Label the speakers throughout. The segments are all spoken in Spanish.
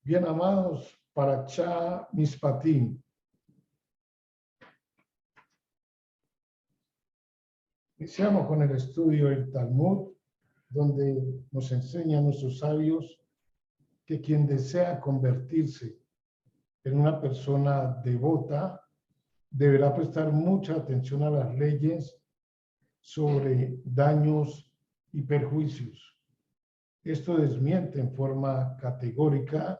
Speaker 1: Bien amados, Parachá Mishpatim. Iniciamos con el estudio del Talmud, donde nos enseñan nuestros sabios que quien desea convertirse en una persona devota deberá prestar mucha atención a las leyes sobre daños y perjuicios. Esto desmiente en forma categórica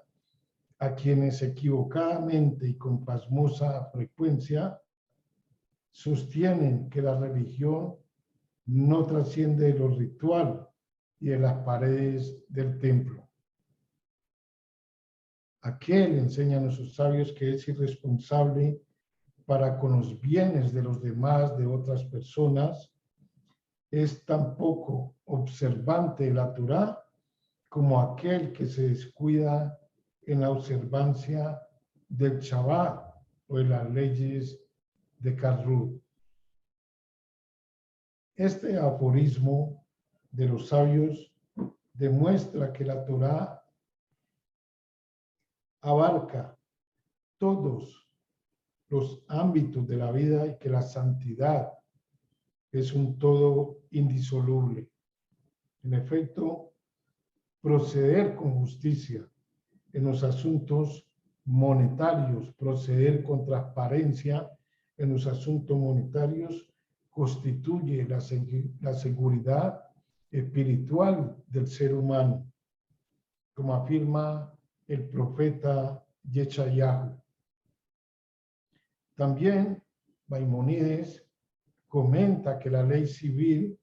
Speaker 1: a quienes equivocadamente y con pasmosa frecuencia sostienen que la religión no trasciende de lo ritual y de las paredes del templo. Aquel enseña a nuestros sabios que es irresponsable para con los bienes de los demás, de otras personas, es tan poco observante de la Torá como aquel que se descuida en la observancia del Shabbat o de las leyes de Karrut. Este aforismo de los sabios demuestra que la Torá abarca todos los ámbitos de la vida y que la santidad es un todo indisoluble. En efecto, proceder con justicia en los asuntos monetarios, proceder con transparencia en los asuntos monetarios, constituye la seguridad espiritual del ser humano, como afirma el profeta Yeshayahu. También Maimónides comenta que la ley civil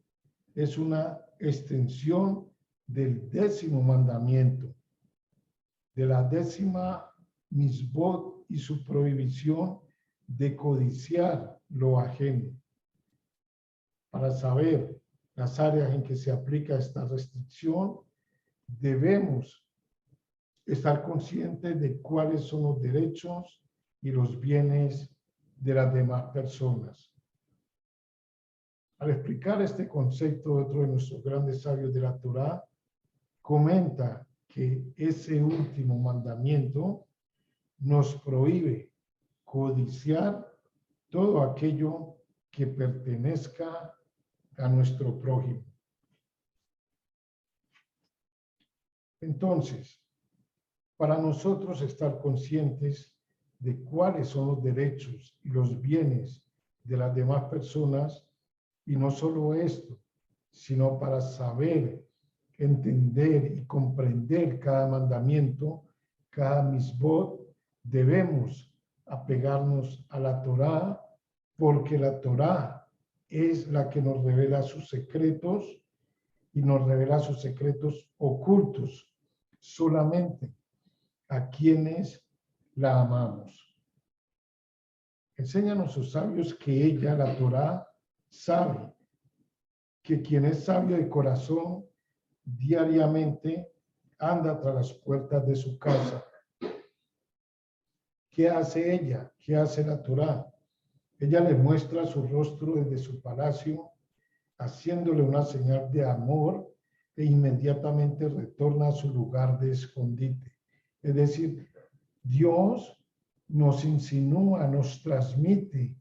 Speaker 1: es una extensión del 10º mandamiento, de la 10ª misbot y su prohibición de codiciar lo ajeno. Para saber las áreas en que se aplica esta restricción, debemos estar conscientes de cuáles son los derechos y los bienes de las demás personas. Al explicar este concepto, otro de nuestros grandes sabios de la Torá comenta que ese último mandamiento nos prohíbe codiciar todo aquello que pertenezca a nuestro prójimo. Entonces, para nosotros estar conscientes de cuáles son los derechos y los bienes de las demás personas, y no solo esto, sino para saber, entender y comprender cada mandamiento, cada misbot, debemos apegarnos a la Torá, porque la Torá es la que nos revela sus secretos y nos revela sus secretos ocultos solamente a quienes la amamos. Enséñanos sus sabios que ella, la Torá, sabe que quien es sabio de corazón diariamente anda tras las puertas de su casa. ¿Qué hace ella? ¿Qué hace la Torá? Ella le muestra su rostro desde su palacio, haciéndole una señal de amor e inmediatamente retorna a su lugar de escondite. Es decir, Dios nos insinúa, nos transmite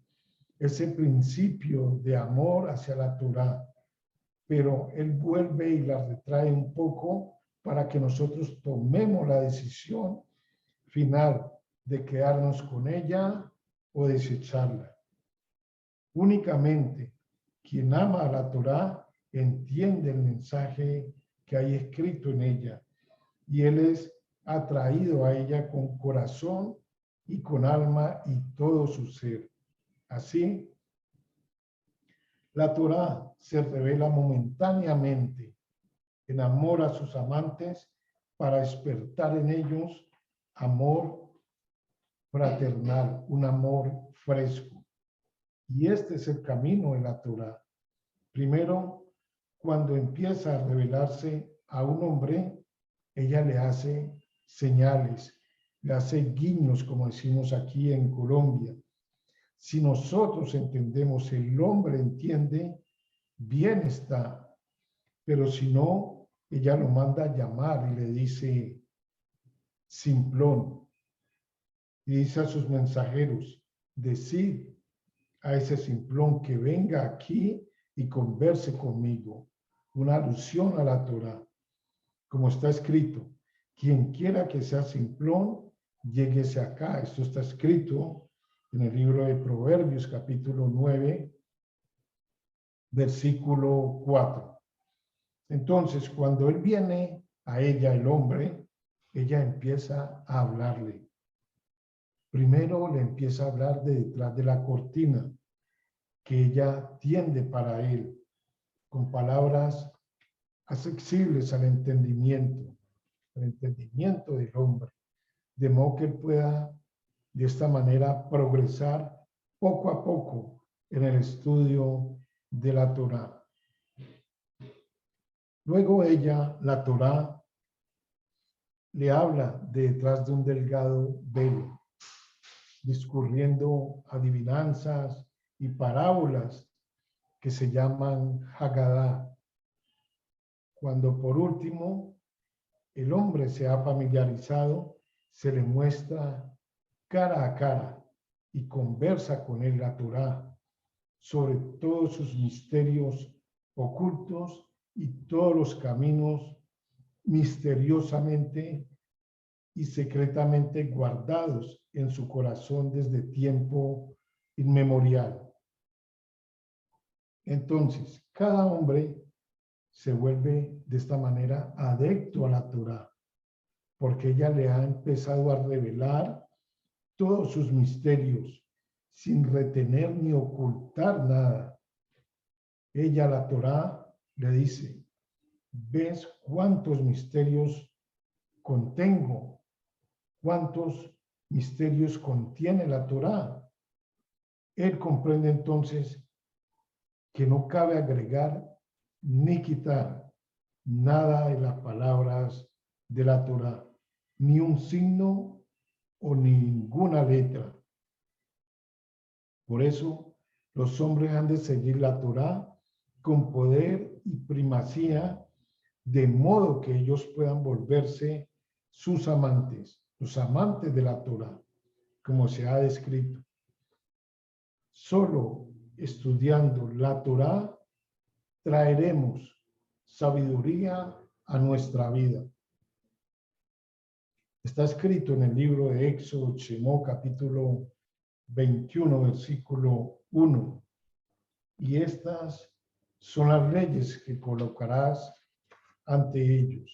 Speaker 1: ese principio de amor hacia la Torá, pero Él vuelve y la retrae un poco para que nosotros tomemos la decisión final de quedarnos con ella o desecharla. Únicamente quien ama a la Torá entiende el mensaje que hay escrito en ella y él es atraído a ella con corazón y con alma y todo su ser. Así, la Torá se revela momentáneamente en amor a sus amantes para despertar en ellos amor fraternal, un amor fresco. Y este es el camino de la Torá. Primero, cuando empieza a revelarse a un hombre, ella le hace señales, le hace guiños, como decimos aquí en Colombia. Si nosotros entendemos, el hombre entiende, bien está. Pero si no, ella lo manda a llamar y le dice, simplón. Y dice a sus mensajeros, decid a ese simplón que venga aquí y converse conmigo. Una alusión a la Torá. Como está escrito, quien quiera que sea simplón, lléguese acá. Esto está escrito en el libro de Proverbios, capítulo 9, versículo 4. Entonces, cuando él viene a ella, el hombre, ella empieza a hablarle. Primero le empieza a hablar de detrás de la cortina que ella tiende para él, con palabras accesibles al entendimiento del hombre, de modo que él pueda de esta manera progresar poco a poco en el estudio de la Torá. Luego ella, la Torá, le habla de detrás de un delgado velo, discurriendo adivinanzas y parábolas que se llaman Haggadah. Cuando por último el hombre se ha familiarizado, se le muestra cara a cara y conversa con él la Torá sobre todos sus misterios ocultos y todos los caminos misteriosamente y secretamente guardados en su corazón desde tiempo inmemorial. Entonces, cada hombre se vuelve de esta manera adepto a la Torá, porque ella le ha empezado a revelar todos sus misterios sin retener ni ocultar nada. Ella, la Torá, le dice, ¿ves cuántos misterios contengo? ¿Cuántos misterios contiene la Torá? Él comprende entonces que no cabe agregar ni quitar nada de las palabras de la Torá, ni un signo o ninguna letra. Por eso los hombres han de seguir la Torá con poder y primacía, de modo que ellos puedan volverse sus amantes, los amantes de la Torá, como se ha descrito. Solo estudiando la Torá traeremos sabiduría a nuestra vida. Está escrito en el libro de Éxodo, Shemó, capítulo 21, versículo 1. Y estas son las leyes que colocarás ante ellos.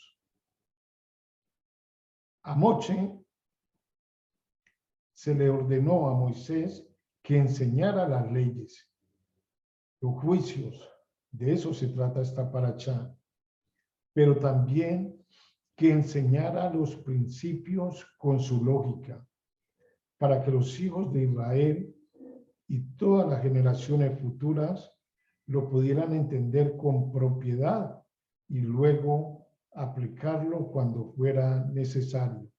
Speaker 1: A Moche se le ordenó a Moisés que enseñara las leyes, los juicios. De eso se trata esta parashá. Pero también que enseñara los principios con su lógica, para que los hijos de Israel y todas las generaciones futuras lo pudieran entender con propiedad y luego aplicarlo cuando fuera necesario.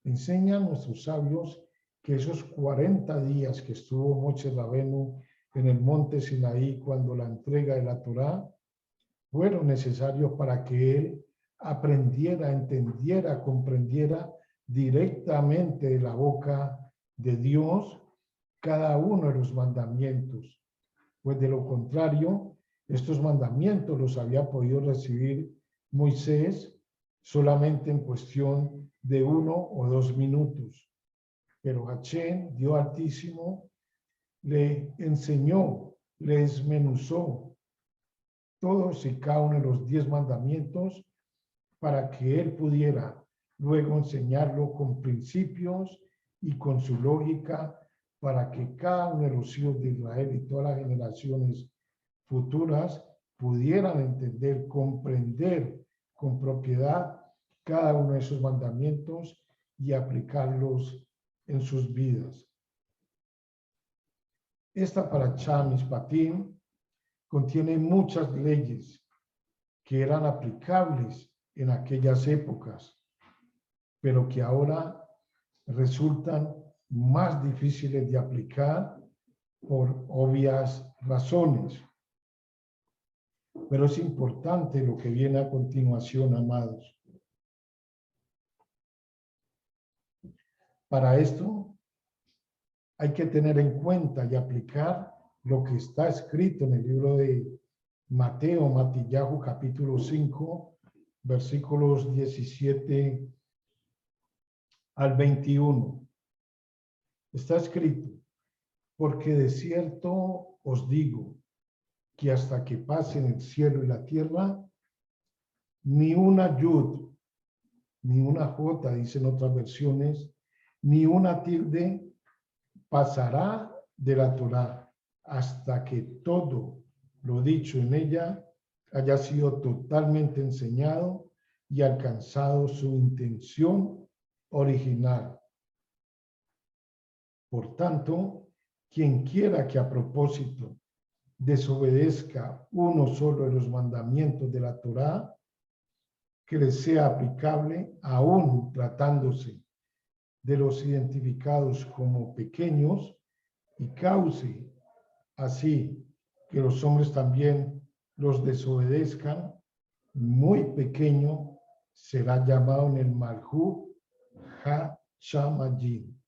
Speaker 1: Enseñan nuestros sabios que esos 40 días que estuvo Moshe Rabenu en el monte Sinaí cuando la entrega de la Torá fueron necesarios para que él aprendiera, entendiera, comprendiera directamente de la boca de Dios cada uno de los mandamientos. Pues de lo contrario, estos mandamientos los había podido recibir Moisés solamente en cuestión de 1 o 2 minutos. Pero Hachén, Dios Altísimo, le enseñó, le desmenuzó todos y cada uno de los 10 mandamientos para que él pudiera luego enseñarlo con principios y con su lógica para que cada uno de los hijos de Israel y todas las generaciones futuras pudieran entender, comprender con propiedad cada uno de esos mandamientos y aplicarlos en sus vidas. Esta parashá Mishpatim contiene muchas leyes que eran aplicables en aquellas épocas, pero que ahora resultan más difíciles de aplicar por obvias razones. Pero es importante lo que viene a continuación, amados. Para esto hay que tener en cuenta y aplicar lo que está escrito en el libro de Mateo, Matillahu, capítulo 5, versículos 17 al 21. Está escrito: porque de cierto os digo que hasta que pasen el cielo y la tierra, ni una yud, ni una jota, dicen otras versiones, ni una tilde pasará de la Torá hasta que todo lo dicho en ella haya sido totalmente enseñado y alcanzado su intención original. Por tanto, quien quiera que a propósito desobedezca uno solo de los mandamientos de la Torá, que le sea aplicable aún tratándose de los identificados como pequeños, y cause así que los hombres también los desobedezcan, muy pequeño será llamado en el Malhut Ha-Shamayim,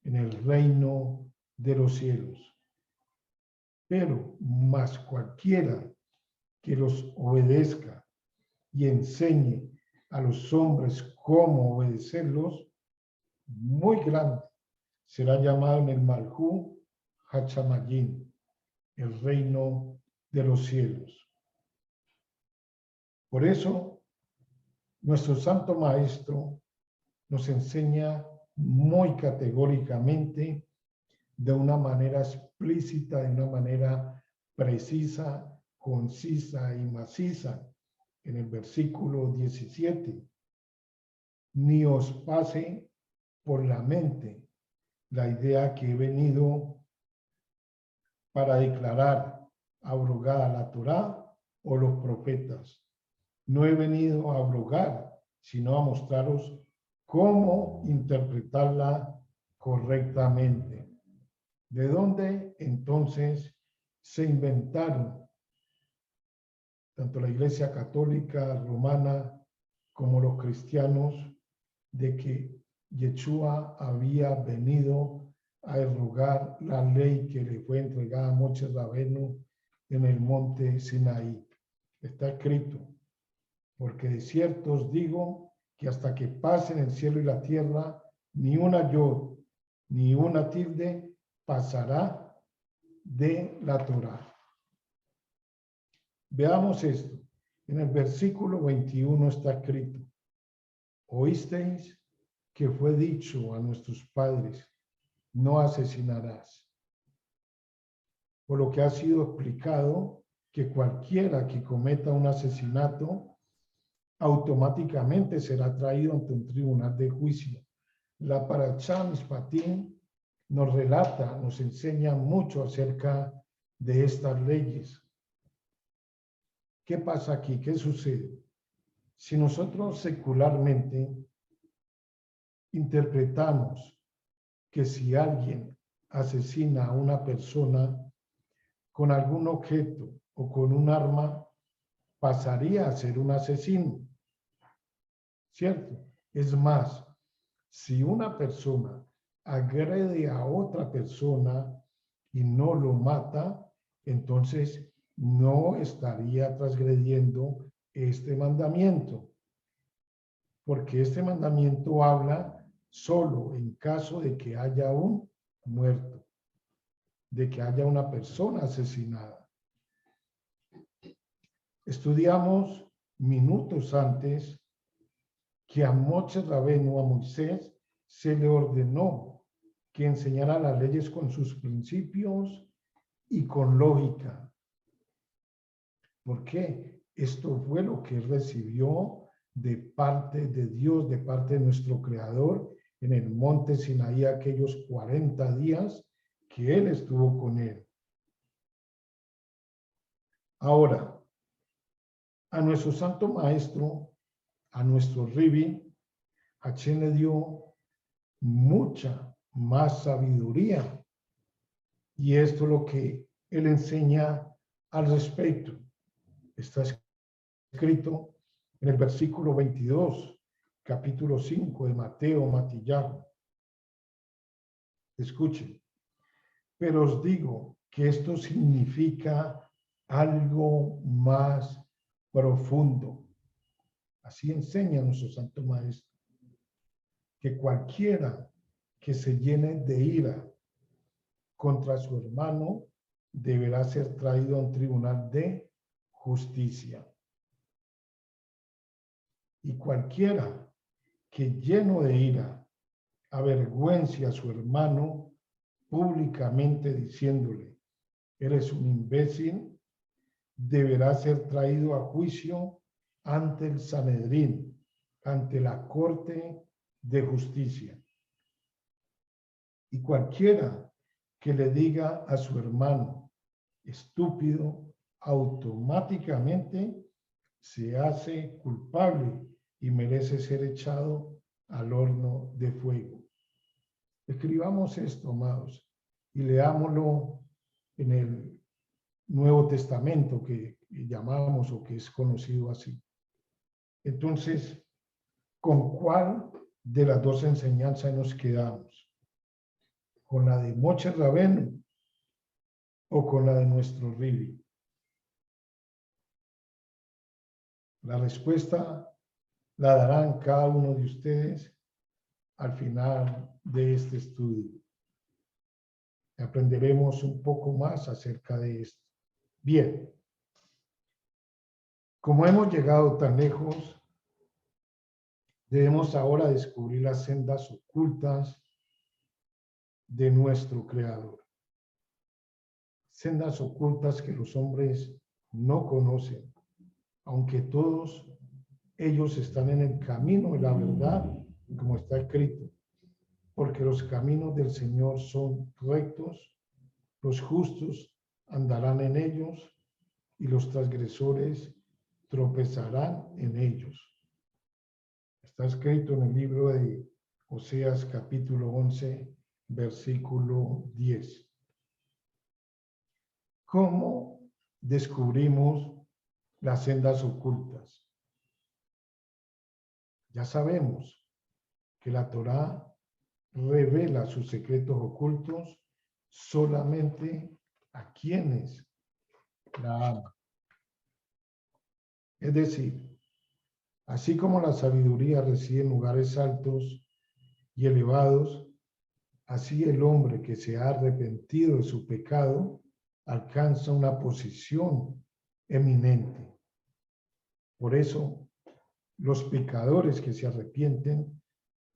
Speaker 1: en el reino de los cielos. Pero más cualquiera que los obedezca y enseñe a los hombres cómo obedecerlos, muy grande será llamado en el Malhut Ha-Shamayim, el reino de los cielos. Por eso, nuestro Santo Maestro nos enseña muy categóricamente, de una manera explícita, de una manera precisa, concisa y maciza, en el versículo 17: ni os pase por la mente la idea que he venido para declarar abrogada la Torá o los profetas. No he venido a abrogar, sino a mostraros cómo interpretarla correctamente. ¿De dónde entonces se inventaron tanto la Iglesia Católica Romana como los cristianos de que Yeshua había venido a abrogar la ley que le fue entregada a Moshe Rabenu en el monte Sinaí? Está escrito: porque de cierto os digo que hasta que pasen el cielo y la tierra, ni una yod, ni una tilde pasará de la Torá. Veamos esto. En el versículo 21 está escrito: oísteis que fue dicho a nuestros padres, no asesinarás. Por lo que ha sido explicado que cualquiera que cometa un asesinato automáticamente será traído ante un tribunal de juicio. La Parashá Mishpatim nos relata, nos enseña mucho acerca de estas leyes. ¿Qué pasa aquí? ¿Qué sucede? Si nosotros secularmente interpretamos que si alguien asesina a una persona con algún objeto o con un arma, pasaría a ser un asesino, ¿cierto? Es más, si una persona agrede a otra persona y no lo mata, entonces no estaría transgrediendo este mandamiento, porque este mandamiento habla solo en caso de que haya un muerto, de que haya una persona asesinada. Estudiamos minutos antes que a Moshe Rabenu, a Moisés, se le ordenó que enseñara las leyes con sus principios y con lógica. ¿Por qué? Esto fue lo que recibió de parte de Dios, de parte de nuestro Creador, en el monte Sinaí, aquellos 40 días que Él estuvo con él. Ahora, a nuestro Santo Maestro, a nuestro Ribi, Hashem le dio mucha más sabiduría. Y esto es lo que Él enseña al respecto. Está escrito en el versículo 22, capítulo 5 de Mateo, Matillahu: Escuchen, pero os digo que esto significa algo más profundo. Así enseña nuestro Santo Maestro, que cualquiera que se llene de ira contra su hermano deberá ser traído a un tribunal de justicia. Y cualquiera que lleno de ira avergüence a su hermano públicamente diciéndole, eres un imbécil, deberá ser traído a juicio ante el Sanedrín, ante la Corte de Justicia. Y cualquiera que le diga a su hermano estúpido, automáticamente se hace culpable y merece ser echado al horno de fuego. Escribamos esto, amados, y leámoslo en el Nuevo Testamento que llamamos o que es conocido así. Entonces, ¿con cuál de las dos enseñanzas nos quedamos? ¿Con la de Moche Rabenu o con la de nuestro Rivi? La respuesta la darán cada uno de ustedes al final de este estudio. Aprenderemos un poco más acerca de esto. Bien, como hemos llegado tan lejos, debemos ahora descubrir las sendas ocultas de nuestro Creador. Sendas ocultas que los hombres no conocen, aunque todos ellos están en el camino de la verdad, como está escrito, porque los caminos del Señor son rectos, los justos andarán en ellos y los transgresores tropezarán en ellos. Está escrito en el libro de Oseas capítulo 11, versículo 10. ¿Cómo descubrimos las sendas ocultas? Ya sabemos que la Torá revela sus secretos ocultos solamente a quienes la aman. Es decir, así como la sabiduría reside en lugares altos y elevados, así el hombre que se ha arrepentido de su pecado alcanza una posición eminente. Por eso, los pecadores que se arrepienten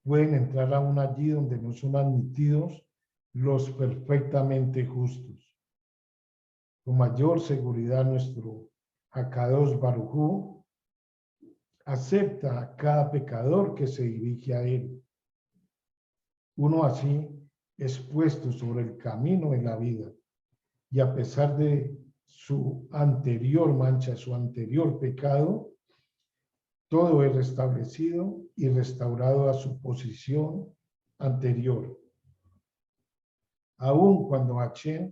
Speaker 1: pueden entrar aún allí donde no son admitidos los perfectamente justos. Con mayor seguridad, nuestro Akadosh Baruj Hu acepta a cada pecador que se dirige a él. Uno así es puesto sobre el camino de la vida y a pesar de su anterior mancha, su anterior pecado, todo es restablecido y restaurado a su posición anterior. Aun cuando Hashem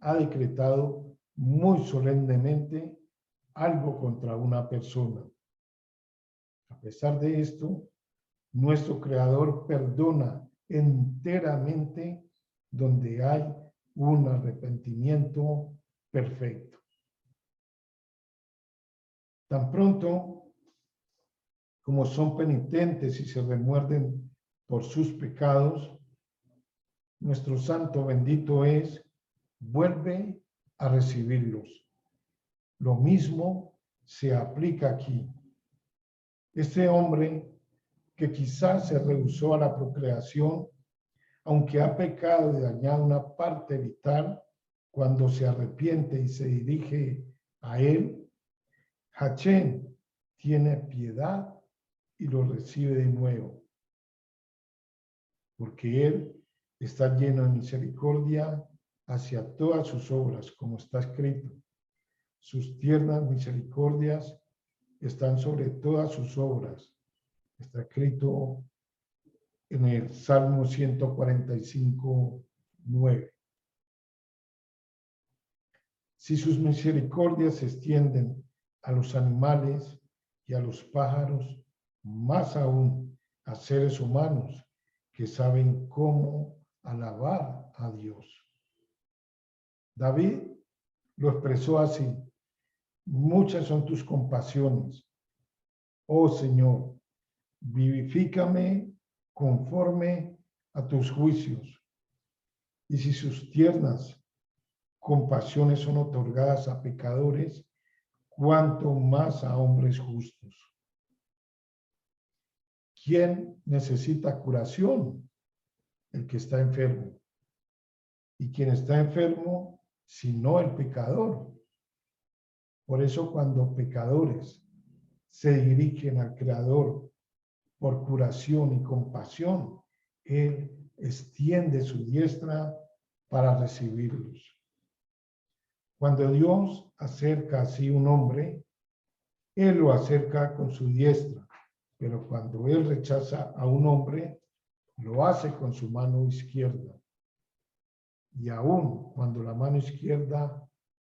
Speaker 1: ha decretado muy solemnemente algo contra una persona. A pesar de esto, nuestro Creador perdona enteramente donde hay un arrepentimiento perfecto. Tan pronto como son penitentes y se remuerden por sus pecados, nuestro Santo bendito es, vuelve a recibirlos. Lo mismo se aplica aquí. Este hombre que quizás se rehusó a la procreación, aunque ha pecado y dañado una parte vital, cuando se arrepiente y se dirige a él, Hashem tiene piedad y lo recibe de nuevo, porque él está lleno de misericordia hacia todas sus obras, como está escrito. Sus tiernas misericordias están sobre todas sus obras. Está escrito en el Salmo 145, 9. Si sus misericordias se extienden a los animales y a los pájaros, más aún a seres humanos que saben cómo alabar a Dios. David lo expresó así: muchas son tus compasiones, oh Señor, vivifícame conforme a tus juicios. Y si sus tiernas compasiones son otorgadas a pecadores, cuánto más a hombres justos. ¿Quién necesita curación? El que está enfermo. ¿Y quién está enfermo? Sino el pecador. Por eso cuando pecadores se dirigen al Creador por curación y compasión, Él extiende su diestra para recibirlos. Cuando Dios acerca así un hombre, Él lo acerca con su diestra, pero cuando Él rechaza a un hombre, lo hace con su mano izquierda. Y aún cuando la mano izquierda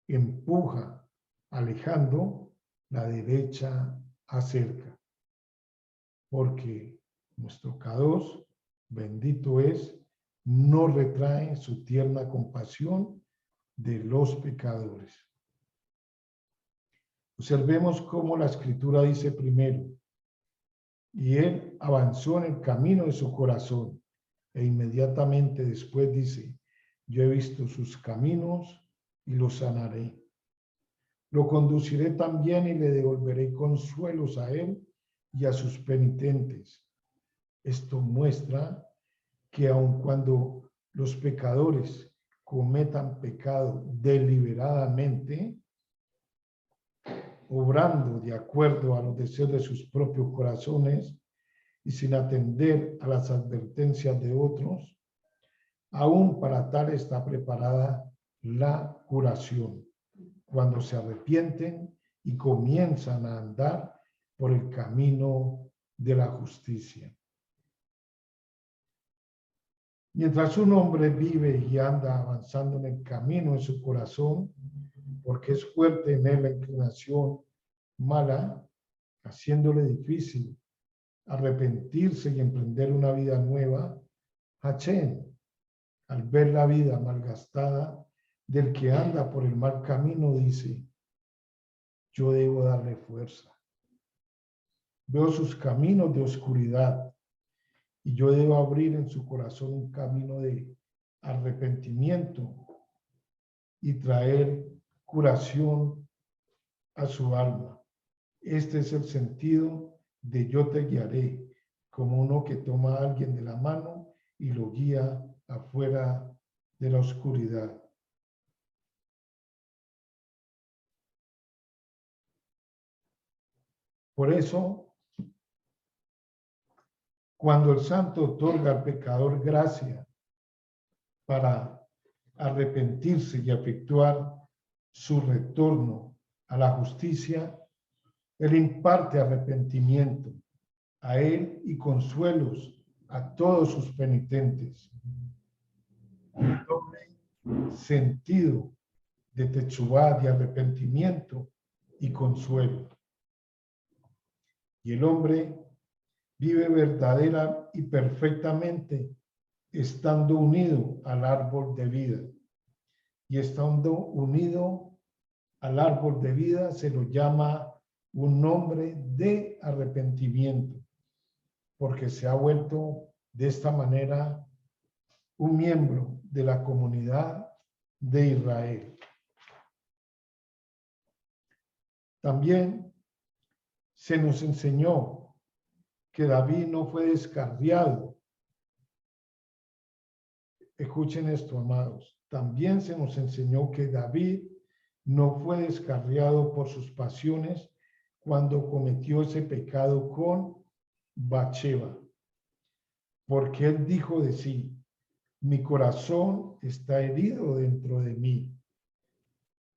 Speaker 1: empuja alejando, la derecha acerca. Porque nuestro K2, bendito es, no retrae su tierna compasión de los pecadores. Observemos cómo la Escritura dice primero: y él avanzó en el camino de su corazón, e inmediatamente después dice: yo he visto sus caminos y los sanaré. Lo conduciré también y le devolveré consuelos a él y a sus penitentes. Esto muestra que aun cuando los pecadores cometan pecado deliberadamente, obrando de acuerdo a los deseos de sus propios corazones y sin atender a las advertencias de otros, aún para tal está preparada la curación, cuando se arrepienten y comienzan a andar por el camino de la justicia. Mientras un hombre vive y anda avanzando en el camino de su corazón, porque es fuerte en él la inclinación mala, haciéndole difícil arrepentirse y emprender una vida nueva, Hachén, al ver la vida malgastada del que anda por el mal camino, dice: yo debo darle fuerza. Veo sus caminos de oscuridad y yo debo abrir en su corazón un camino de arrepentimiento y traer curación a su alma. Este es el sentido de yo te guiaré, como uno que toma a alguien de la mano y lo guía afuera de la oscuridad. Por eso, cuando el santo otorga al pecador gracia para arrepentirse y efectuar su retorno a la justicia, él imparte arrepentimiento a él y consuelos a todos sus penitentes. El doble sentido de techubá, de arrepentimiento y consuelo. Y el hombre vive verdadera y perfectamente estando unido al árbol de vida. Y estando unido al árbol de vida se lo llama un nombre de arrepentimiento, porque se ha vuelto de esta manera un miembro de la comunidad de Israel. También se nos enseñó que David no fue descarriado. Escuchen esto, amados. También se nos enseñó que David no fue descarriado por sus pasiones cuando cometió ese pecado con Batseba, porque él dijo de sí: mi corazón está herido dentro de mí.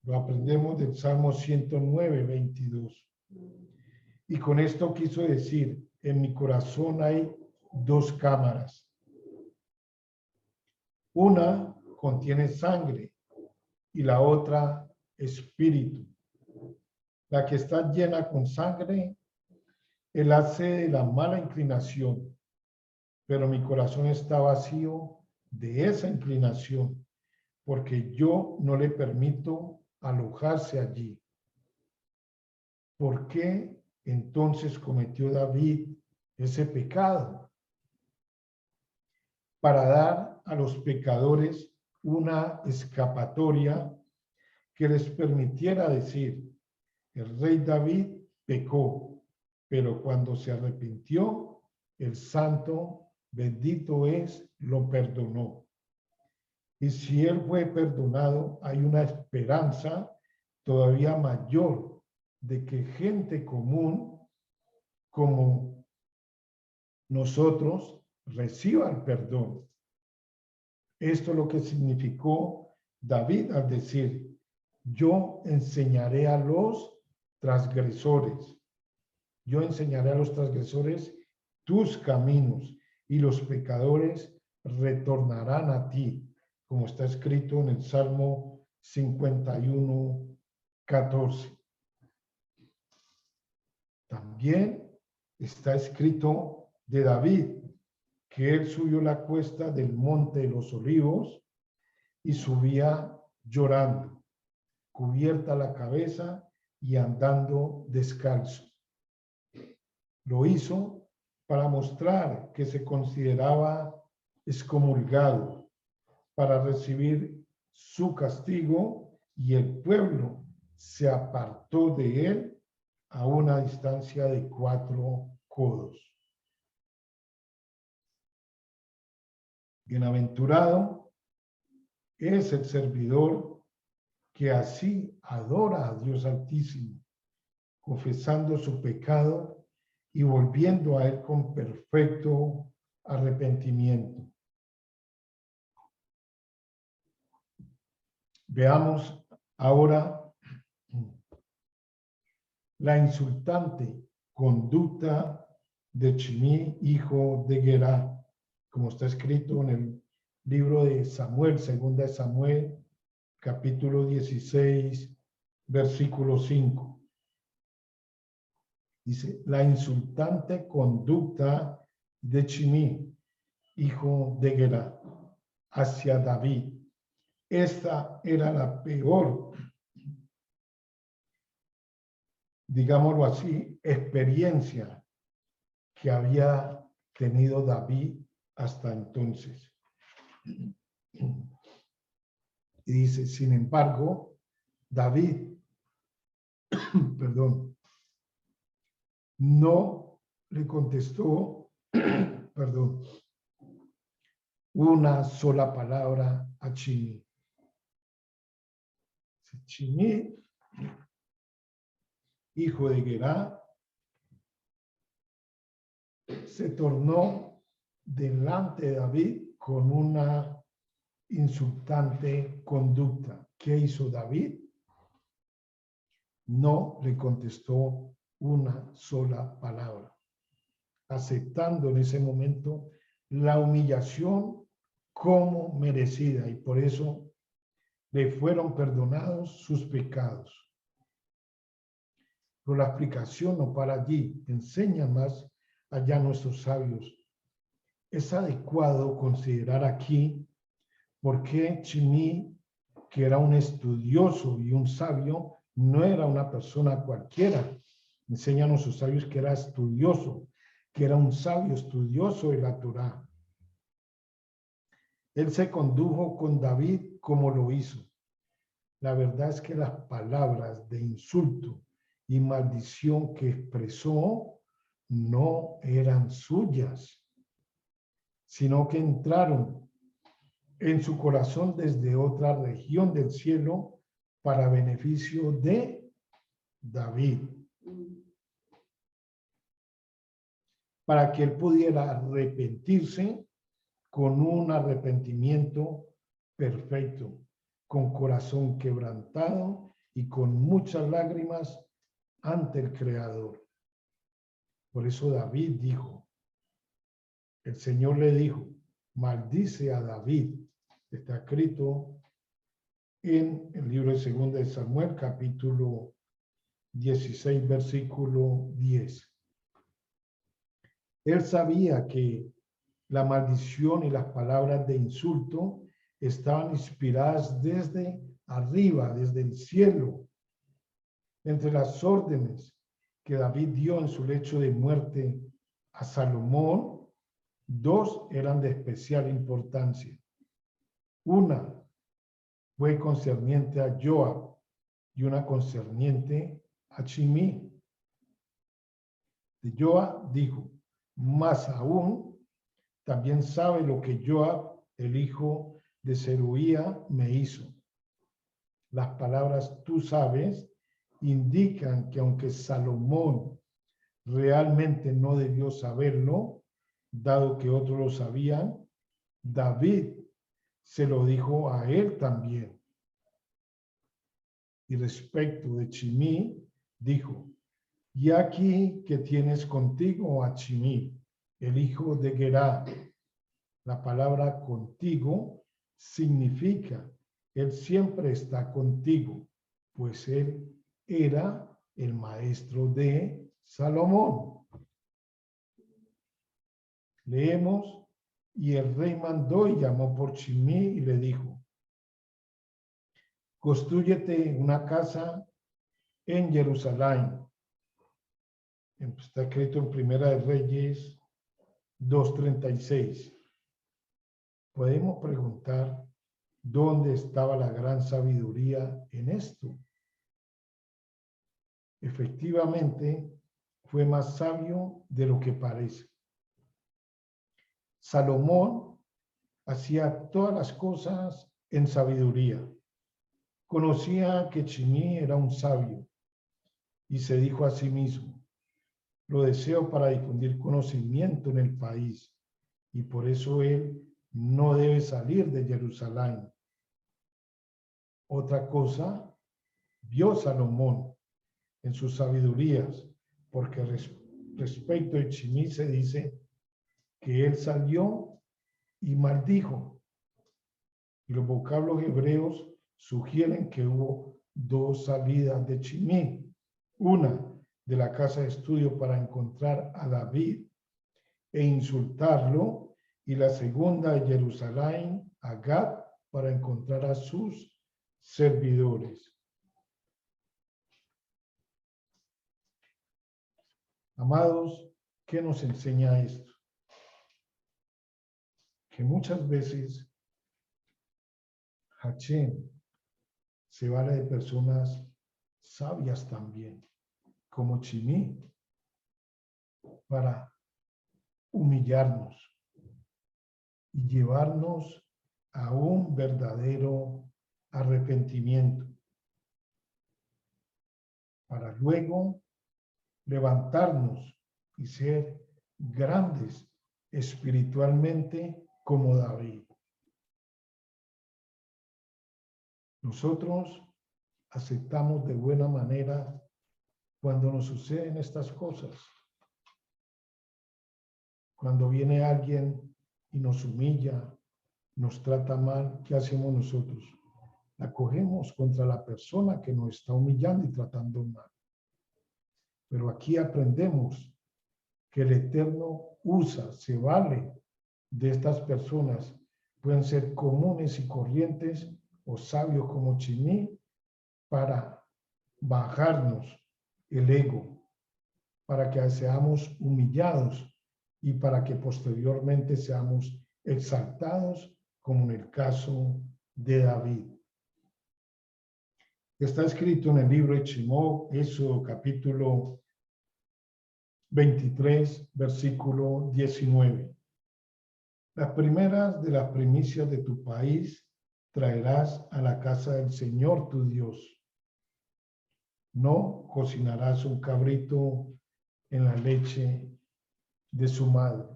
Speaker 1: Lo aprendemos del Salmo 109, 22. Y con esto quiso decir: en mi corazón hay dos cámaras. Una contiene sangre y la otra espíritu. La que está llena con sangre es la sede de la mala inclinación, pero mi corazón está vacío de esa inclinación, porque yo no le permito alojarse allí. ¿Por qué entonces cometió David ese pecado? Para dar a los pecadores una escapatoria que les permitiera decir: el rey David pecó, pero cuando se arrepintió, el santo, bendito es, lo perdonó. Y si él fue perdonado, hay una esperanza todavía mayor de que gente común como nosotros reciba el perdón. Esto es lo que significó David al decir: yo enseñaré a los transgresores. Yo enseñaré a los transgresores tus caminos y los pecadores retornarán a ti, como está escrito en el Salmo 51, 14. También está escrito de David que él subió la cuesta del Monte de los Olivos y subía llorando, cubierta la cabeza y andando descalzo. Lo hizo para mostrar que se consideraba excomulgado, para recibir su castigo, y el pueblo se apartó de él a una distancia de 4 codos. Bienaventurado es el servidor que así adora a Dios Altísimo, confesando su pecado y volviendo a él con perfecto arrepentimiento. Veamos ahora la insultante conducta de Shimí, hijo de Gerá, como está escrito en el libro de Samuel, segunda de Samuel, capítulo 16, versículo 5. Dice: la insultante conducta de Shimí, hijo de Gerá, hacia David. Esta era la peor, digámoslo así, experiencia que había tenido David hasta entonces. Y dice: sin embargo, David, perdón, no le contestó, perdón, una sola palabra a Shimí. Shimí, hijo de Gerá, se tornó delante de David con una insultante conducta. ¿Qué hizo David? No le contestó una sola palabra, aceptando en ese momento la humillación como merecida, y por eso le fueron perdonados sus pecados. Pero la explicación no para allí, enseña más allá nuestros sabios. Es adecuado considerar aquí por qué Shimí, que era un estudioso y un sabio, no era una persona cualquiera. Enseñan nuestros sabios que era estudioso, que era un sabio estudioso de la Torá. Él se condujo con David como lo hizo. La verdad es que las palabras de insulto y maldición que expresó no eran suyas, sino que entraron en su corazón desde otra región del cielo para beneficio de David, para que él pudiera arrepentirse con un arrepentimiento perfecto, con corazón quebrantado y con muchas lágrimas ante el Creador. Por eso David dijo, el Señor le dijo: maldice a David. Está escrito en el libro de Segunda de Samuel, capítulo 16, versículo 10. Él sabía que La maldición y las palabras de insulto estaban inspiradas desde arriba, desde el cielo. Entre las órdenes que David dio en su lecho de muerte a Salomón, dos eran de especial importancia. Una fue concerniente a Joab y una concerniente a Chimí. De Joab dijo, más aún, también sabe lo que Joab, el hijo de Zeruía, me hizo. Las palabras tú sabes indican que aunque Salomón realmente no debió saberlo, dado que otros lo sabían, David se lo dijo a él también. Y respecto de Chimí, dijo, y aquí que tienes contigo a Chimí, el hijo de Gerá. La palabra contigo significa él siempre está contigo, pues él era el maestro de Salomón. Leemos, y el rey mandó y llamó por Chimí y le dijo, constrúyete una casa en Jerusalén. Está escrito en Primera de Reyes 2:36. Podemos preguntar dónde estaba la gran sabiduría en esto. Efectivamente, fue más sabio de lo que parece. Salomón hacía todas las cosas en sabiduría. Conocía que Chimí era un sabio y se dijo a sí mismo, lo deseo para difundir conocimiento en el país y por eso él no debe salir de Jerusalén. Otra cosa, vio Salomón en sus sabidurías, porque respecto de Chimí se dice que él salió y maldijo. Y los vocablos hebreos sugieren que hubo dos salidas de Chimí. Una de la casa de estudio para encontrar a David e insultarlo, y la segunda de Jerusalén a Gad para encontrar a sus servidores. Amados, ¿qué nos enseña esto? Que muchas veces Hachem se vale de personas sabias también, como Chimí, para humillarnos y llevarnos a un verdadero arrepentimiento, para luego levantarnos y ser grandes espiritualmente como David. Nosotros aceptamos de buena manera cuando nos suceden estas cosas. Cuando viene alguien y nos humilla, nos trata mal, ¿qué hacemos nosotros? La cogemos contra la persona que nos está humillando y tratando mal. Pero aquí aprendemos que el Eterno usa, se vale de estas personas. Pueden ser comunes y corrientes o sabios como Chimí para bajarnos el ego, para que seamos humillados y para que posteriormente seamos exaltados, como en el caso de David. Está escrito en el libro de Shemot, Éxodo capítulo 23, versículo 19. Las primeras de las primicias de tu país traerás a la casa del Señor tu Dios. No cocinarás un cabrito en la leche de su madre.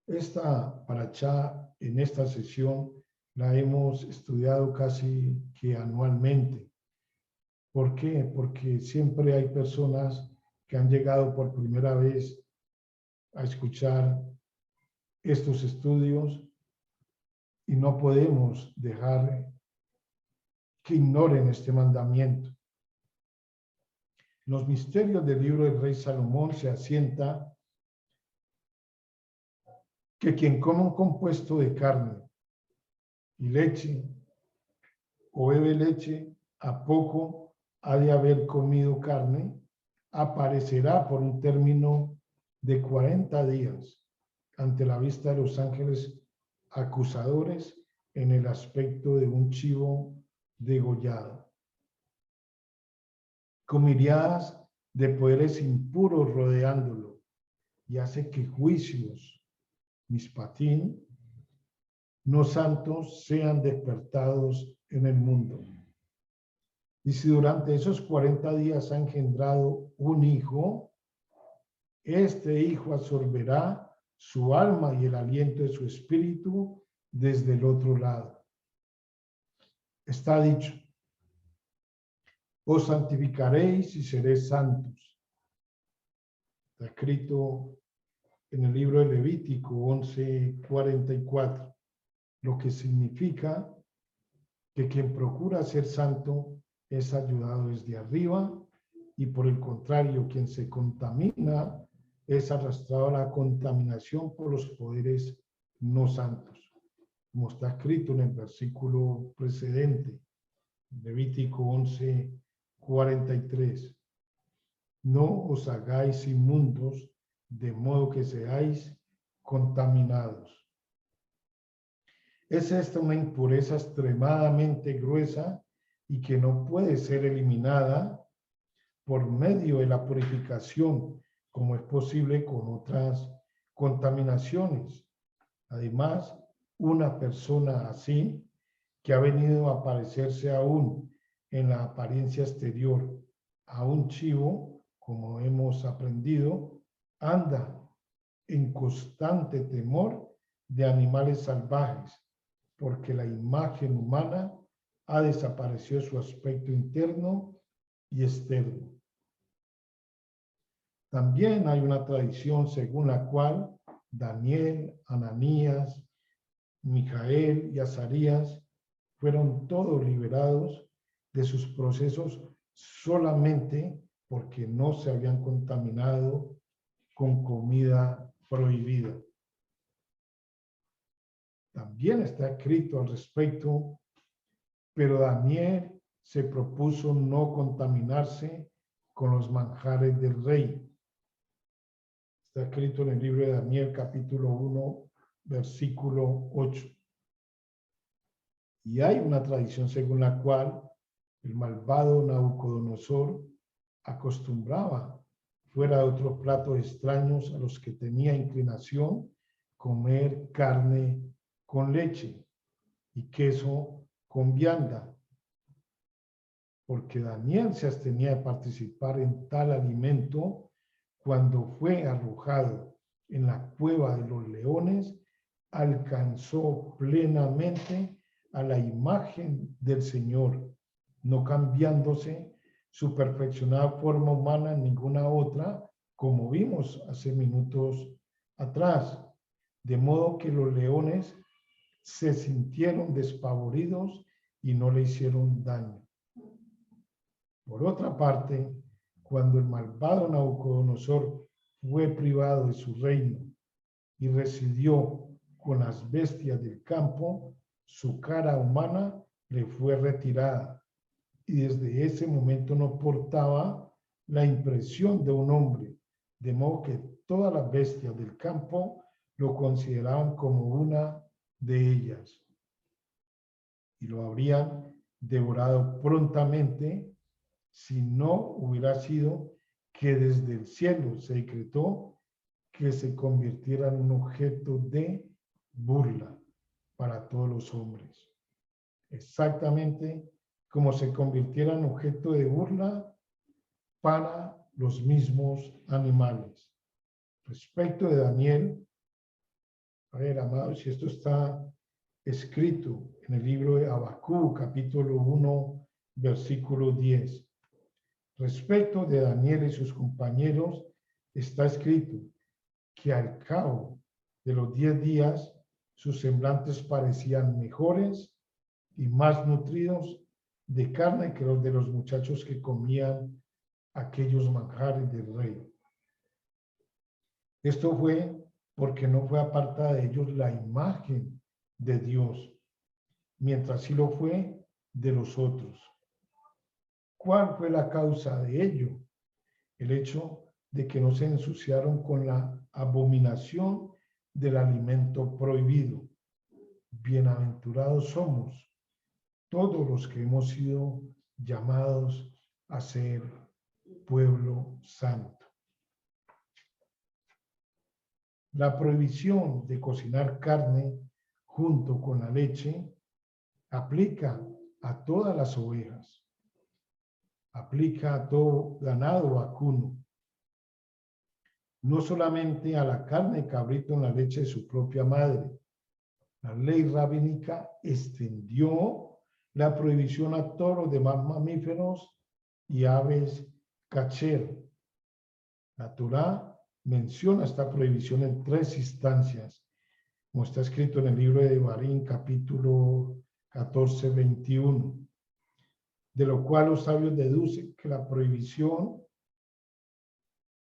Speaker 1: Esta parashá en esta sesión la hemos estudiado casi que anualmente. ¿Por qué? Porque siempre hay personas que han llegado por primera vez a escuchar estos estudios y no podemos dejar que ignoren este mandamiento. Los misterios del libro del rey Salomón se asienta que quien coma un compuesto de carne y leche o bebe leche, a poco ha de haber comido carne, aparecerá por un término de 40 días ante la vista de los ángeles acusadores en el aspecto de un chivo degollado. Con miriadas de poderes impuros rodeándolo, y hace que juicios, mispatín, no santos, sean despertados en el mundo. Y si durante esos 40 días ha engendrado un hijo, este hijo absorberá su alma y el aliento de su espíritu desde el otro lado. Está dicho: os santificaréis y seréis santos. Está escrito en el libro de Levítico 11:44, lo que significa que quien procura ser santo es ayudado desde arriba, y por el contrario, quien se contamina es arrastrado a la contaminación por los poderes no santos, como está escrito en el versículo precedente, Levítico 11:43. No os hagáis inmundos, de modo que seáis contaminados. Es esta una impureza extremadamente gruesa y que no puede ser eliminada por medio de la purificación, como es posible con otras contaminaciones. Además, una persona así, que ha venido a parecerse aún en la apariencia exterior a un chivo, como hemos aprendido, anda en constante temor de animales salvajes, porque la imagen humana ha desaparecido de su aspecto interno y externo. También hay una tradición según la cual Daniel, Ananías, Mijael y Azarías fueron todos liberados de sus procesos solamente porque no se habían contaminado con comida prohibida. También está escrito al respecto: pero Daniel se propuso no contaminarse con los manjares del rey. Está escrito en el libro de Daniel, capítulo 1, versículo 8. Y hay una tradición según la cual el malvado Nabucodonosor acostumbraba, fuera de otros platos extraños a los que tenía inclinación, comer carne con leche y queso con vianda, porque Daniel se abstenía de participar en tal alimento cuando fue arrojado en la cueva de los leones. Alcanzó plenamente a la imagen del Señor, no cambiándose su perfeccionada forma humana en ninguna otra, como vimos hace minutos atrás, de modo que los leones se sintieron despavoridos y no le hicieron daño. Por otra parte, cuando el malvado Nabucodonosor fue privado de su reino y residió con las bestias del campo, su cara humana le fue retirada, y desde ese momento no portaba la impresión de un hombre, de modo que todas las bestias del campo lo consideraban como una de ellas, y lo habrían devorado prontamente si no hubiera sido que desde el cielo se decretó que se convirtiera en un objeto de burla para todos los hombres. Exactamente como se convirtiera en objeto de burla para los mismos animales. Respecto de Daniel, a ver, amados, si esto está escrito en el libro de Habacuc, capítulo 1, versículo 10. Respecto de Daniel y sus compañeros, está escrito que al cabo de los 10 días sus semblantes parecían mejores y más nutridos de carne que los de los muchachos que comían aquellos manjares del rey. Esto fue porque no fue apartada de ellos la imagen de Dios, mientras sí lo fue de los otros. ¿Cuál fue la causa de ello? El hecho de que no se ensuciaron con la abominación del alimento prohibido. Bienaventurados somos todos los que hemos sido llamados a ser pueblo santo. La prohibición de cocinar carne junto con la leche aplica a todas las ovejas, aplica a todo ganado vacuno, no solamente a la carne de cabrito en la leche de su propia madre. La ley rabínica extendió la prohibición a todos los demás mamíferos y aves kasher. La Torá menciona esta prohibición en 3 instancias, como está escrito en el libro de Devarim, capítulo 14, 21, de lo cual los sabios deducen que la prohibición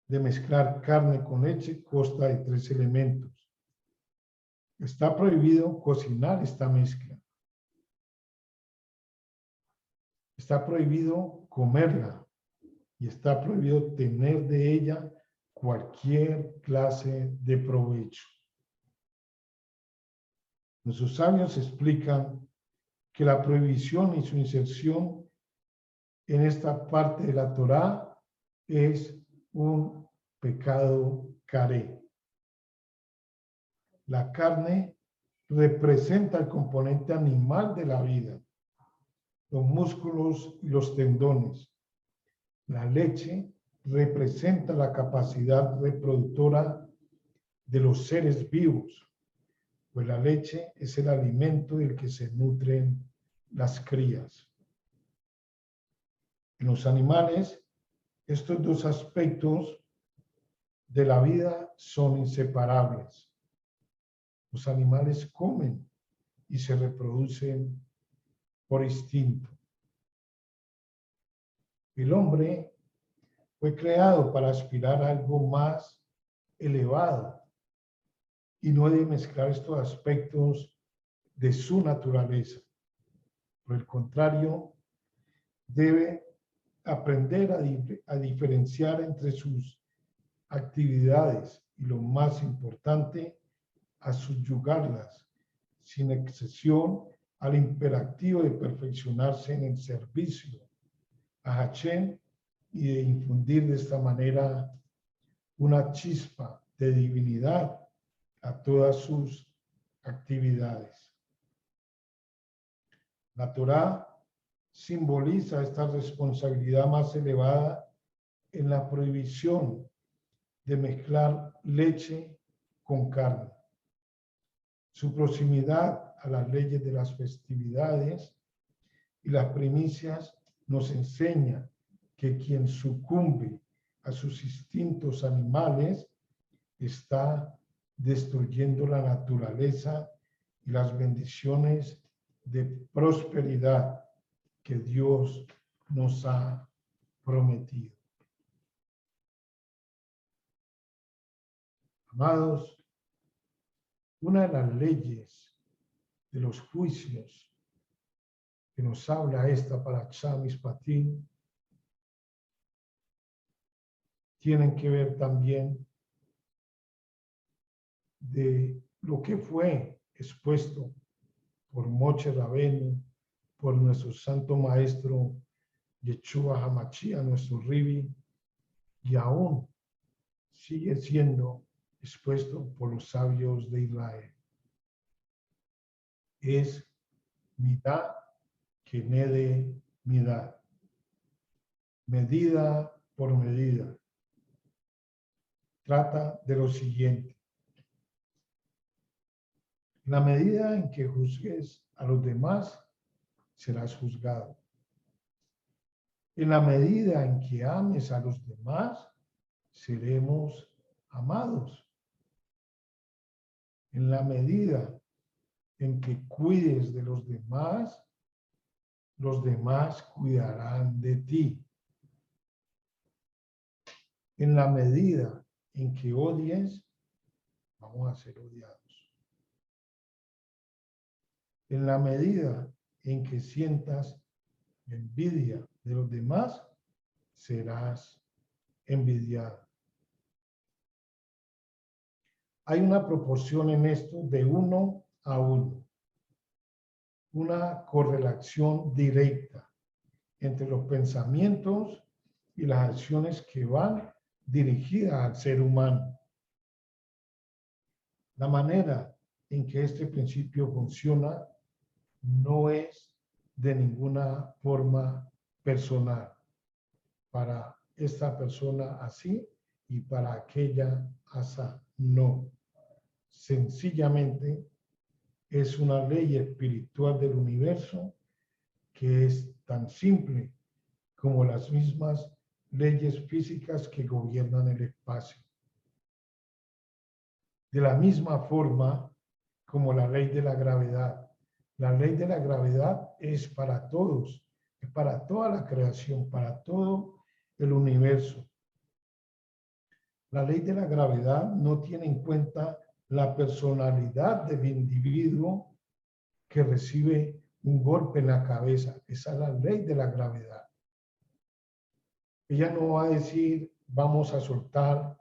Speaker 1: de mezclar carne con leche consta de 3 elementos. Está prohibido cocinar esta mezcla. Está prohibido comerla y está prohibido tener de ella cualquier clase de provecho. Nuestros sabios explican que la prohibición y su inserción en esta parte de la Torá es un pecado caré. La carne representa el componente animal de la vida, los músculos y los tendones. La leche representa la capacidad reproductora de los seres vivos, pues la leche es el alimento del que se nutren las crías. En los animales, estos 2 aspectos de la vida son inseparables. Los animales comen y se reproducen por instinto. El hombre fue creado para aspirar a algo más elevado y no debe mezclar estos aspectos de su naturaleza. Por el contrario, debe aprender a diferenciar entre sus actividades y, lo más importante, a subyugarlas sin excesión al imperativo de perfeccionarse en el servicio a Hashem y de infundir de esta manera una chispa de divinidad a todas sus actividades. La Torá simboliza esta responsabilidad más elevada en la prohibición de mezclar leche con carne. Su proximidad a las leyes de las festividades y las primicias nos enseña que quien sucumbe a sus instintos animales está destruyendo la naturaleza y las bendiciones de prosperidad que Dios nos ha prometido. Amados, una de las leyes de los juicios que nos habla esta Parashá Mishpatim tienen que ver también de lo que fue expuesto por Moshe Rabbeinu, por nuestro santo maestro Yeshua HaMashiach, nuestro Ribi, y aún sigue siendo expuesto por los sabios de Israel. Es midá kenede midá, medida por medida. Trata de lo siguiente: en la medida en que juzgues a los demás, serás juzgado. En la medida en que ames a los demás, seremos amados. En la medida en que cuides de los demás cuidarán de ti. En la medida en que odies, vamos a ser odiados. En la medida en que sientas envidia de los demás, serás envidiado. Hay una proporción en esto de 1 a 1, una correlación directa entre los pensamientos y las acciones que van dirigidas al ser humano. La manera en que este principio funciona no es de ninguna forma personal, para esta persona así y para aquella asá. No. Sencillamente es una ley espiritual del universo que es tan simple como las mismas leyes físicas que gobiernan el espacio. De la misma forma como la ley de la gravedad. La ley de la gravedad es para todos, es para toda la creación, para todo el universo. La ley de la gravedad no tiene en cuenta la personalidad del individuo que recibe un golpe en la cabeza. Esa es la ley de la gravedad. Ella no va a decir, vamos a soltar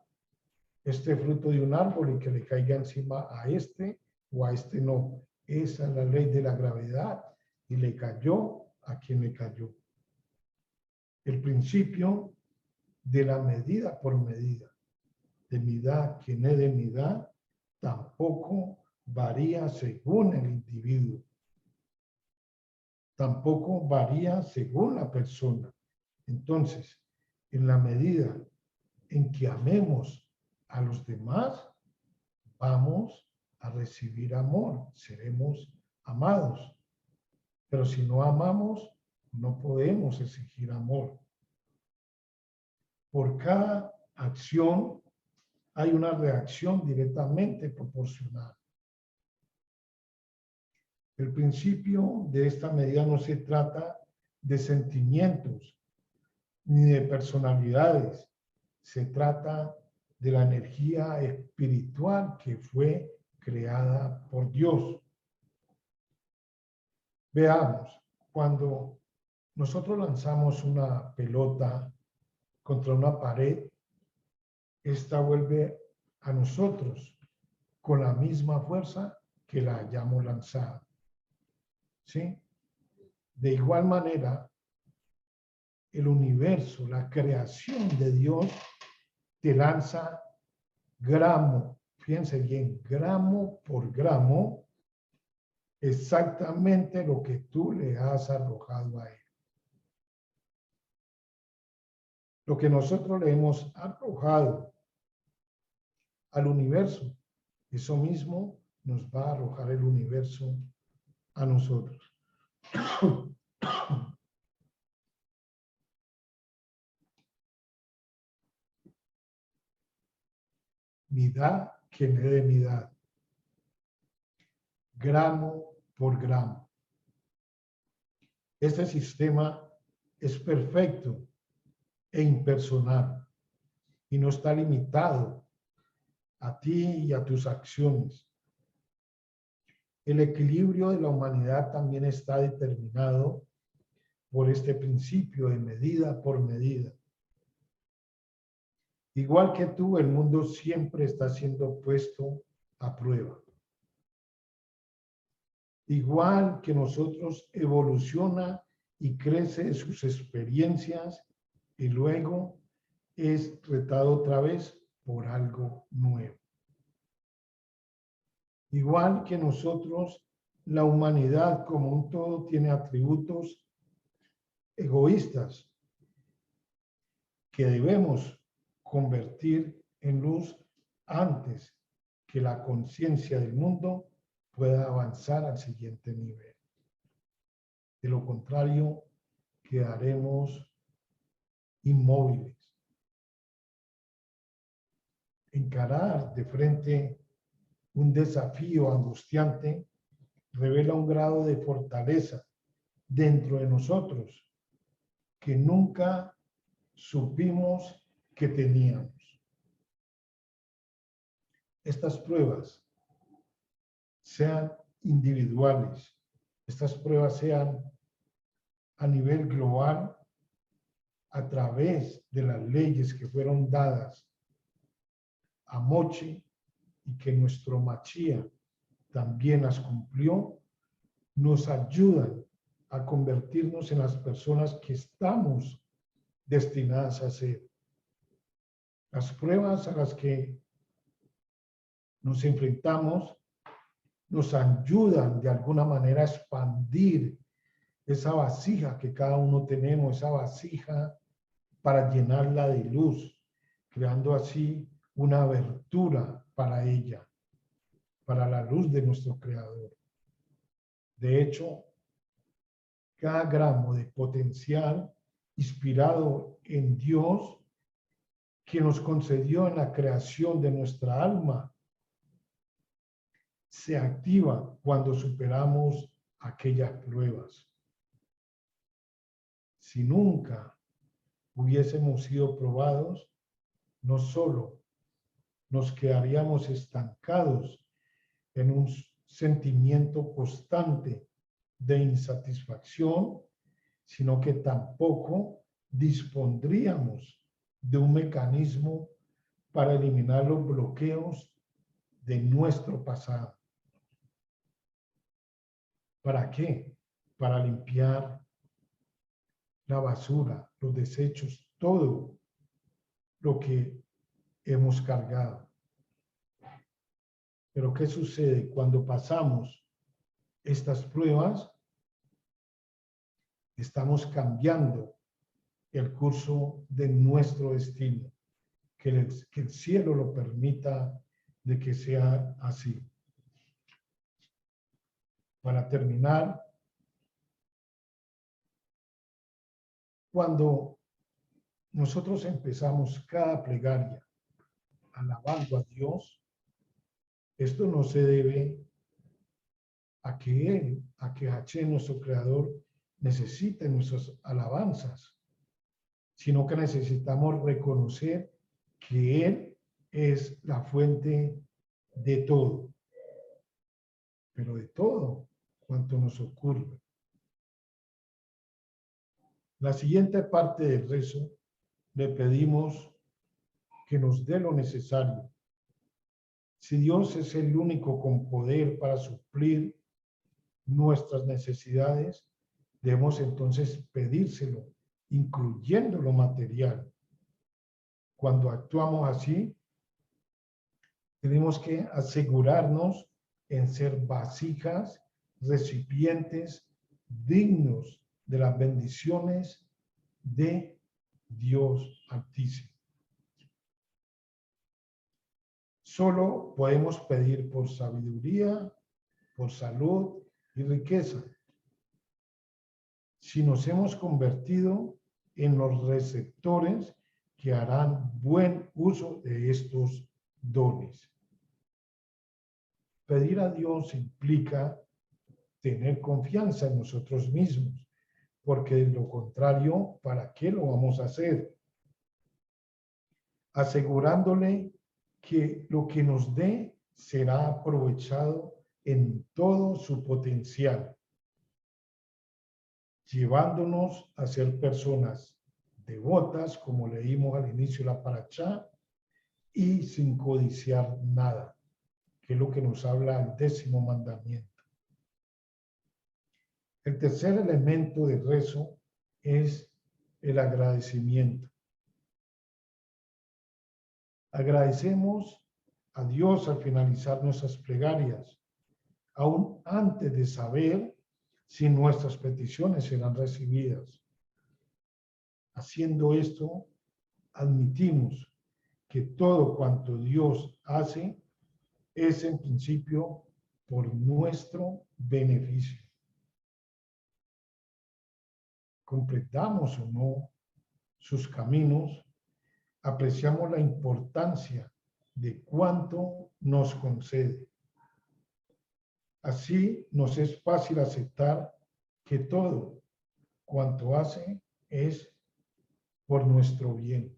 Speaker 1: este fruto de un árbol y que le caiga encima a este o a este no. Esa es la ley de la gravedad y le cayó a quien le cayó. El principio de la medida por medida, de midá que ne de midá, tampoco varía según el individuo. Tampoco varía según la persona. Entonces, en la medida en que amemos a los demás, vamos a recibir amor, seremos amados. Pero si no amamos, no podemos exigir amor. Por cada acción hay una reacción directamente proporcional. El principio de esta medida no se trata de sentimientos ni de personalidades. Se trata de la energía espiritual que fue creada por Dios. Veamos, cuando nosotros lanzamos una pelota contra una pared, esta vuelve a nosotros con la misma fuerza que la hayamos lanzado. ¿Sí? De igual manera, el universo, la creación de Dios, te lanza gramo, fíjense bien, gramo por gramo, exactamente lo que tú le has arrojado a él. Lo que nosotros le hemos arrojado al universo, eso mismo nos va a arrojar el universo a nosotros. Midá que ne de midá, gramo por gramo. Este sistema es perfecto e impersonal y no está limitado a ti y a tus acciones. El equilibrio de la humanidad también está determinado por este principio de medida por medida. Igual que tú, el mundo siempre está siendo puesto a prueba. Igual que nosotros, evoluciona y crece en sus experiencias y luego es retado otra vez por algo nuevo. Igual que nosotros, la humanidad como un todo tiene atributos egoístas que debemos convertir en luz antes que la conciencia del mundo pueda avanzar al siguiente nivel. De lo contrario, quedaremos inmóviles. Encarar de frente un desafío angustiante revela un grado de fortaleza dentro de nosotros que nunca supimos que teníamos. estas pruebas sean individuales, estas pruebas sean a nivel global a través de las leyes que fueron dadas a Moche y que nuestro Machía también las cumplió, nos ayudan a convertirnos en las personas que estamos destinadas a ser. Las pruebas a las que nos enfrentamos nos ayudan de alguna manera a expandir esa vasija que cada uno tenemos, esa vasija para llenarla de luz, creando así una abertura para ella, para la luz de nuestro Creador. De hecho, cada gramo de potencial inspirado en Dios que nos concedió en la creación de nuestra alma se activa cuando superamos aquellas pruebas. Si nunca hubiésemos sido probados, no solo nos quedaríamos estancados en un sentimiento constante de insatisfacción, sino que tampoco dispondríamos de un mecanismo para eliminar los bloqueos de nuestro pasado. ¿Para qué? Para limpiar la basura, los desechos, todo lo que hemos cargado. Pero ¿qué sucede cuando pasamos estas pruebas? Estamos cambiando el curso de nuestro destino. Que el cielo lo permita de que sea así. Para terminar, cuando nosotros empezamos cada plegaria alabando a Dios, esto no se debe a que Él, a que Hashem, nuestro Creador, necesite nuestras alabanzas, sino que necesitamos reconocer que Él es la fuente de todo, pero de todo cuanto nos ocurre. La siguiente parte del rezo le pedimos que nos dé lo necesario. Si Dios es el único con poder para suplir nuestras necesidades, debemos entonces pedírselo, incluyendo lo material. Cuando actuamos así, tenemos que asegurarnos en ser vasijas, recipientes dignos de las bendiciones de Dios Altísimo. Solo podemos pedir por sabiduría, por salud y riqueza. Si nos hemos convertido en los receptores que harán buen uso de estos dones. Pedir a Dios implica tener confianza en nosotros mismos, porque de lo contrario, ¿para qué lo vamos a hacer? Asegurándole que lo que nos dé será aprovechado en todo su potencial, llevándonos a ser personas devotas, como leímos al inicio de la parashá, y sin codiciar nada, que es lo que nos habla el 10º mandamiento. El tercer elemento de rezo es el agradecimiento. Agradecemos a Dios al finalizar nuestras plegarias, aún antes de saber si nuestras peticiones serán recibidas. Haciendo esto, admitimos que todo cuanto Dios hace es en principio por nuestro beneficio. Comprendamos o no sus caminos, apreciamos la importancia de cuánto nos concede. Así nos es fácil aceptar que todo cuanto hace es por nuestro bien.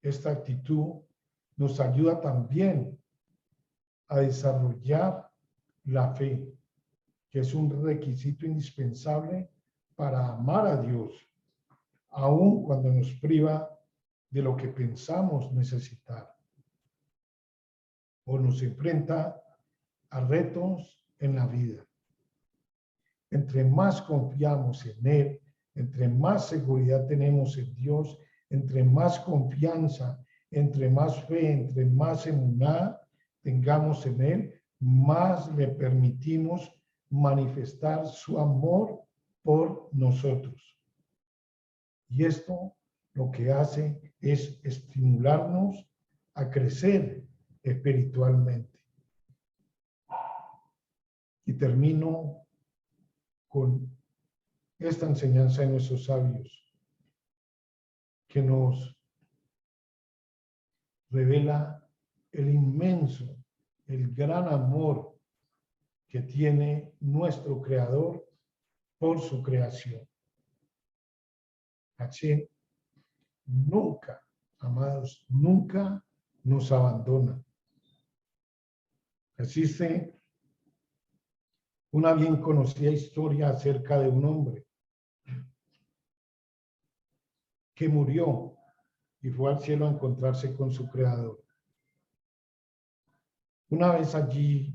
Speaker 1: Esta actitud nos ayuda también a desarrollar la fe, que es un requisito indispensable para amar a Dios, aun cuando nos priva de lo que pensamos necesitar o nos enfrenta a retos en la vida. Entre más confiamos en Él, entre más seguridad tenemos en Dios, entre más confianza, entre más fe, entre más emuná tengamos en Él, más le permitimos manifestar su amor por nosotros. Y esto lo que hace es estimularnos a crecer espiritualmente. Y termino con esta enseñanza de nuestros sabios, que nos revela el inmenso, el gran amor que tiene nuestro Creador por su creación. Hashem nunca, amados, nunca nos abandona. Existe una bien conocida historia acerca de un hombre que murió y fue al cielo a encontrarse con su Creador. Una vez allí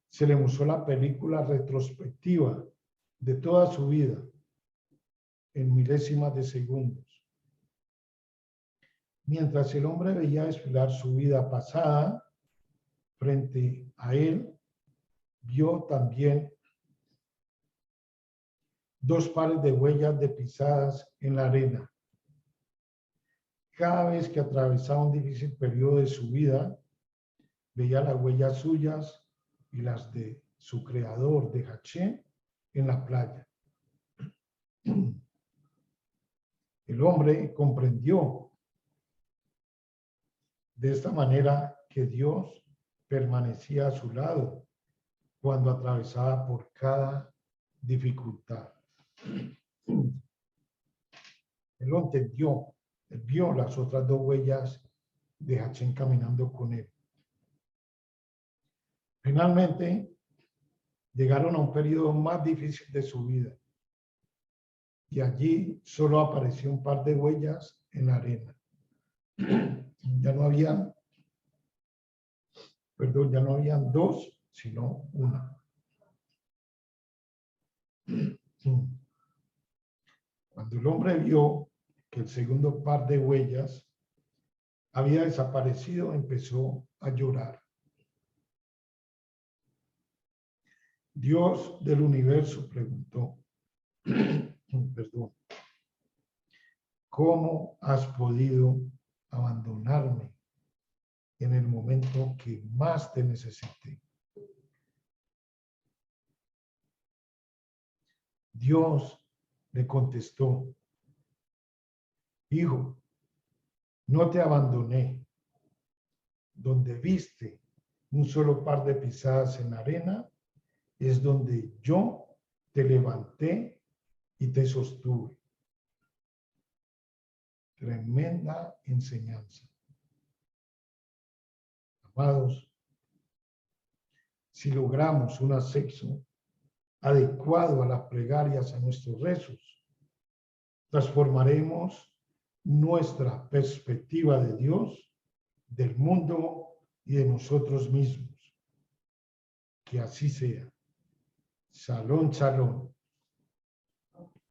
Speaker 1: se le mostró la película retrospectiva de toda su vida en milésimas de segundos. Mientras el hombre veía desfilar su vida pasada frente a él, vio también dos pares de huellas de pisadas en la arena. Cada vez que atravesaba un difícil periodo de su vida, veía las huellas suyas y las de su creador, de Hashem, en la playa. El hombre comprendió de esta manera que Dios permanecía a su lado cuando atravesaba por cada dificultad. Él lo entendió, él vio las otras dos huellas de Hashem caminando con él. Finalmente, llegaron a un periodo más difícil de su vida y allí solo apareció un par de huellas en la arena. Ya no habían dos, sino una. Cuando el hombre vio que el segundo par de huellas había desaparecido, empezó a llorar. Dios del universo preguntó, ¿cómo has podido abandonarme en el momento que más te necesité? Dios le contestó, hijo, no te abandoné. Donde viste un solo par de pisadas en la arena, es donde yo te levanté y te sostuve. Tremenda enseñanza. Amados, si logramos un acceso adecuado a las plegarias, a nuestros rezos, transformaremos nuestra perspectiva de Dios, del mundo y de nosotros mismos. Que así sea. Shalom, shalom.